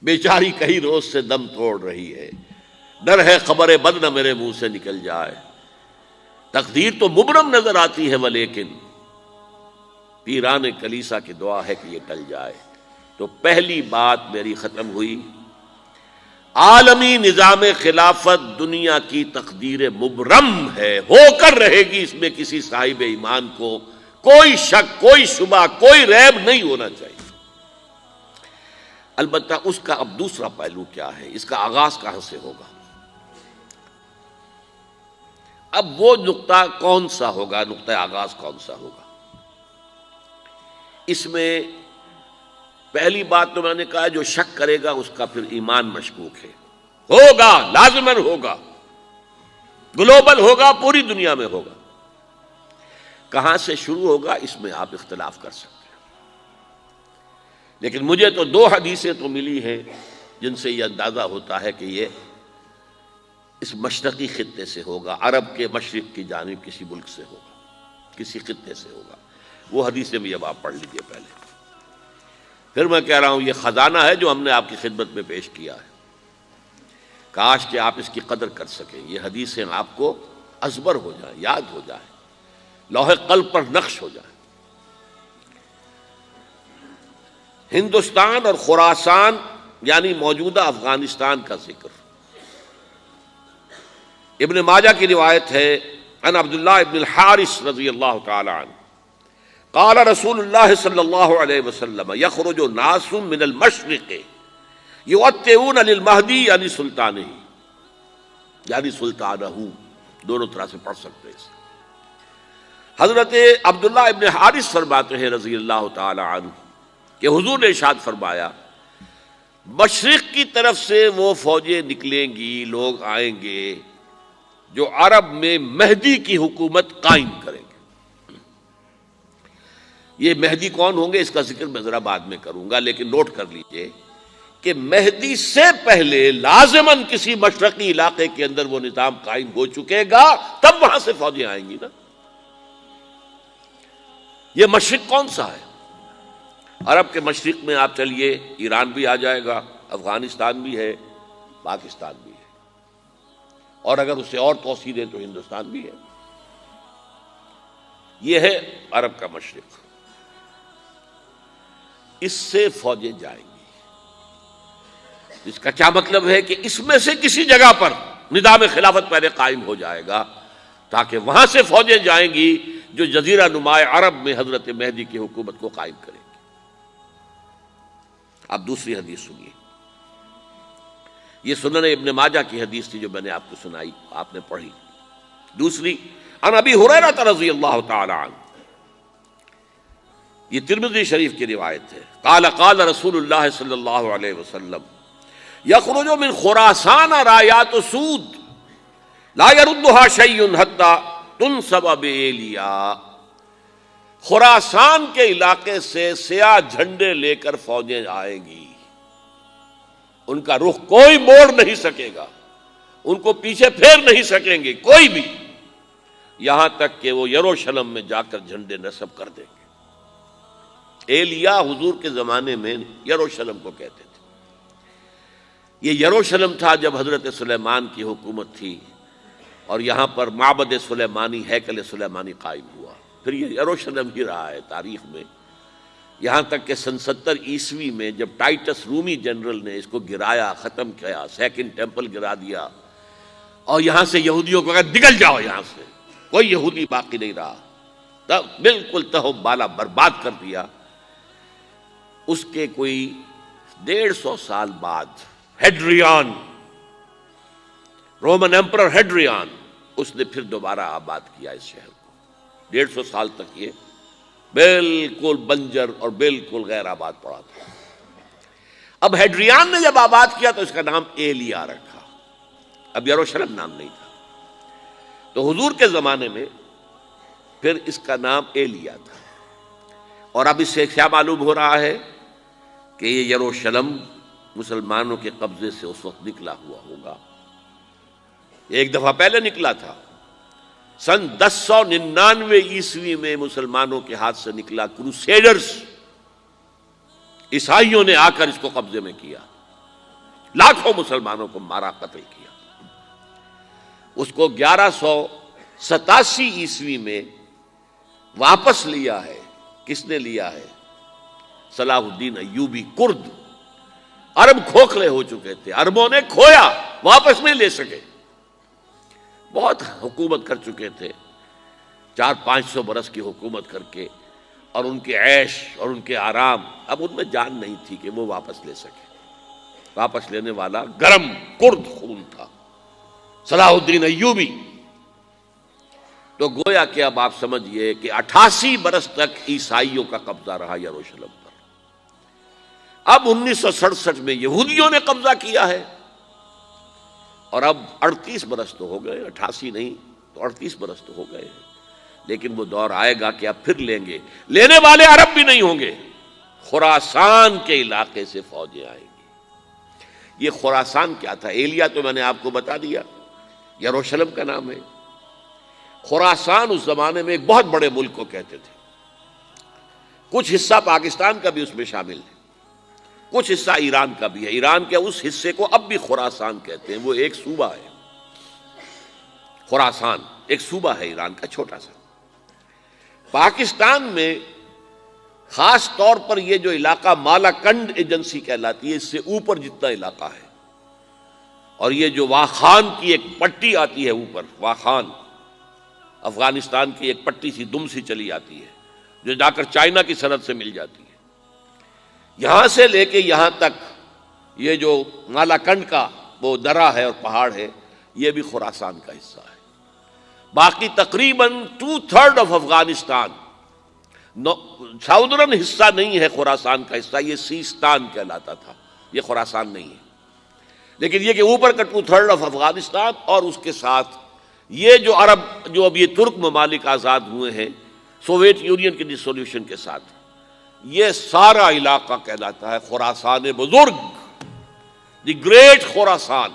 بیچاری کئی روز سے دم توڑ رہی ہے، ڈر ہے خبر بد نہ میرے منہ سے نکل جائے، تقدیر تو مبرم نظر آتی ہے ولیکن پیران کلیسا کی دعا ہے کہ یہ ٹل جائے۔ تو پہلی بات میری ختم ہوئی، عالمی نظام خلافت دنیا کی تقدیر مبرم ہے، ہو کر رہے گی، اس میں کسی صاحب ایمان کو کوئی شک، کوئی شبہ، کوئی ریب نہیں ہونا چاہیے۔ البتہ اس کا اب دوسرا پہلو کیا ہے، اس کا آغاز کہاں سے ہوگا؟ اب وہ نقطہ کون سا ہوگا، نقطہ آغاز کون سا ہوگا؟ اس میں پہلی بات تو میں نے کہا جو شک کرے گا اس کا پھر ایمان مشکوک ہے، ہوگا، لازماً ہوگا، گلوبل ہوگا، پوری دنیا میں ہوگا۔ کہاں سے شروع ہوگا اس میں آپ اختلاف کر سکتے ہیں، لیکن مجھے تو دو حدیثیں تو ملی ہیں جن سے یہ اندازہ ہوتا ہے کہ یہ اس مشرقی خطے سے ہوگا، عرب کے مشرق کی جانب کسی ملک سے ہوگا، کسی خطے سے ہوگا۔ وہ حدیثیں بھی اب آپ پڑھ لیجئے پہلے، پھر میں کہہ رہا ہوں یہ خزانہ ہے جو ہم نے آپ کی خدمت میں پیش کیا ہے، کاش کہ آپ اس کی قدر کر سکیں، یہ حدیثیں آپ کو ازبر ہو جائیں، یاد ہو جائیں، لوح قلب پر نقش ہو جائیں۔ ہندوستان اور خراسان یعنی موجودہ افغانستان کا ذکر ابن ماجہ کی روایت ہے، عن عبداللہ ابن الحارث رضی اللہ تعالی عنہ قال رسول اللہ صلی اللہ علیہ وسلم یخرج ناس من المشرق یؤتئون للمہدی یعنی سلطانہ، یعنی سلطانہ، دونوں طرح سے پڑھ سکتے ہیں۔ حضرت عبداللہ ابن حارث فرماتے ہیں رضی اللہ تعالی عنہ کہ حضور نے ارشاد فرمایا مشرق کی طرف سے وہ فوجیں نکلیں گی، لوگ آئیں گے جو عرب میں مہدی کی حکومت قائم کریں گے۔ یہ مہدی کون ہوں گے اس کا ذکر میں ذرا بعد میں کروں گا، لیکن نوٹ کر لیجئے کہ مہدی سے پہلے لازماً کسی مشرقی علاقے کے اندر وہ نظام قائم ہو چکے گا، تب وہاں سے فوجیں آئیں گی نا۔ یہ مشرق کون سا ہے؟ عرب کے مشرق میں آپ چلیے ایران بھی آ جائے گا، افغانستان بھی ہے، پاکستان بھی ہے، اور اگر اسے اور توسیع دیں تو ہندوستان بھی ہے۔ یہ ہے عرب کا مشرق، اس سے فوجیں جائیں گی۔ اس کا کیا مطلب ہے کہ اس میں سے کسی جگہ پر نظام خلافت پہلے قائم ہو جائے گا تاکہ وہاں سے فوجیں جائیں گی جو جزیرہ نما عرب میں حضرت مہدی کی حکومت کو قائم کریں گی۔ اب دوسری حدیث سنیے، یہ سنن ابن ماجہ کی حدیث تھی جو میں نے آپ کو سنائی، آپ نے پڑھی۔ دوسری عن ابی ہریرہ رضی اللہ تعالی عنہ، یہ ترمذی شریف کی روایت ہے، قال قال رسول اللہ صلی اللہ علیہ وسلم یخرج من خراسان رایات سود لا يردها شیء حتی تنصب بایلیا، خراسان کے علاقے سے سیاہ جھنڈے لے کر فوجیں آئیں گی، ان کا رخ کوئی موڑ نہیں سکے گا، ان کو پیچھے پھیر نہیں سکیں گے کوئی بھی، یہاں تک کہ وہ یروشلم میں جا کر جھنڈے نصب کر دیں گے۔ ایلیا حضور کے زمانے میں یروشلم کو کہتے تھے، یہ یروشلم تھا جب حضرت سلیمان کی حکومت تھی اور یہاں پر معبد سلیمانی، ہیکل سلیمانی قائم ہوا، پھر یہ یروشلم ہی رہا ہے تاریخ میں، یہاں تک کہ سن 70 عیسوی میں جب ٹائٹس رومی جنرل نے اس کو گرایا، ختم کیا، سیکنڈ ٹیمپل گرا دیا اور یہاں سے یہودیوں کو کہا نکل جاؤ، یہاں سے کوئی یہودی باقی نہیں رہا، تب بالکل تہو بالا برباد کر دیا۔ اس کے کوئی 150 سال بعد ہیڈریان، رومن ایمپرر ہیڈریان، اس نے پھر دوبارہ آباد کیا اس شہر کو۔ 150 سال تک یہ بالکل بنجر اور بالکل غیر آباد پڑا تھا۔ اب ہیڈریان نے جب آباد کیا تو اس کا نام ایلیا رکھا، اب یروشلم نام نہیں تھا، تو حضور کے زمانے میں پھر اس کا نام ایلیا تھا۔ اور اب اس سے کیا معلوم ہو رہا ہے کہ یہ یروشلم مسلمانوں کے قبضے سے اس وقت نکلا ہوا ہوگا، ایک دفعہ پہلے نکلا تھا، سن 1099 عیسوی میں مسلمانوں کے ہاتھ سے نکلا، کروسیڈرز، عیسائیوں نے آ کر اس کو قبضے میں کیا، لاکھوں مسلمانوں کو مارا، قتل کیا۔ اس کو 1187 میں واپس لیا ہے۔ کس نے لیا ہے؟ صلاح الدین ایوبی کرد۔ عرب کھوکھلے ہو چکے تھے، عربوں نے کھویا، واپس نہیں لے سکے۔ بہت حکومت کر چکے تھے، 400-500 برس کی حکومت کر کے، اور ان کے عیش اور ان کے آرام، اب ان میں جان نہیں تھی کہ وہ واپس لے سکے۔ واپس لینے والا گرم کرد خون تھا، صلاح الدین ایوبی۔ تو گویا کہ اب آپ سمجھئے کہ 88 برس تک عیسائیوں کا قبضہ رہا یروشلم پر۔ اب 1967 میں یہودیوں نے قبضہ کیا ہے، اور اب 38 برس تو ہو گئے، 88 نہیں تو 38 برس تو ہو گئے ہیں۔ لیکن وہ دور آئے گا کہ اب پھر لیں گے، لینے والے عرب بھی نہیں ہوں گے، خراسان کے علاقے سے فوجیں آئیں گی۔ یہ خراسان کیا تھا؟ ایلیا تو میں نے آپ کو بتا دیا، یروشلم کا نام ہے۔ خراسان اس زمانے میں ایک بہت بڑے ملک کو کہتے تھے۔ کچھ حصہ پاکستان کا بھی اس میں شامل ہے، کچھ حصہ ایران کا بھی ہے۔ ایران کے اس حصے کو اب بھی خراسان کہتے ہیں، وہ ایک صوبہ ہے۔ خراسان ایک صوبہ ہے ایران کا، چھوٹا سا۔ پاکستان میں خاص طور پر یہ جو علاقہ مالاکنڈ ایجنسی کہلاتی ہے، اس سے اوپر جتنا علاقہ ہے، اور یہ جو واخان کی ایک پٹی آتی ہے اوپر، واخان افغانستان کی ایک پٹی سی دم سی چلی آتی ہے جو جا کر چائنا کی سرحد سے مل جاتی ہے، یہاں سے لے کے یہاں تک یہ جو مالاکنڈ کا وہ درہ ہے اور پہاڑ ہے، یہ بھی خراسان کا حصہ ہے۔ باقی تقریباً 2/3 آف افغانستان ساؤدرن حصہ نہیں ہے خراسان کا حصہ، یہ سیستان کہلاتا تھا، یہ خراسان نہیں ہے۔ لیکن یہ کہ اوپر کا 2/3 آف افغانستان، اور اس کے ساتھ یہ جو عرب، جو اب یہ ترک ممالک آزاد ہوئے ہیں سوویت یونین کی ڈسولوشن کے ساتھ، یہ سارا علاقہ کہلاتا ہے خراسان بزرگ، دی گریٹ خراسان۔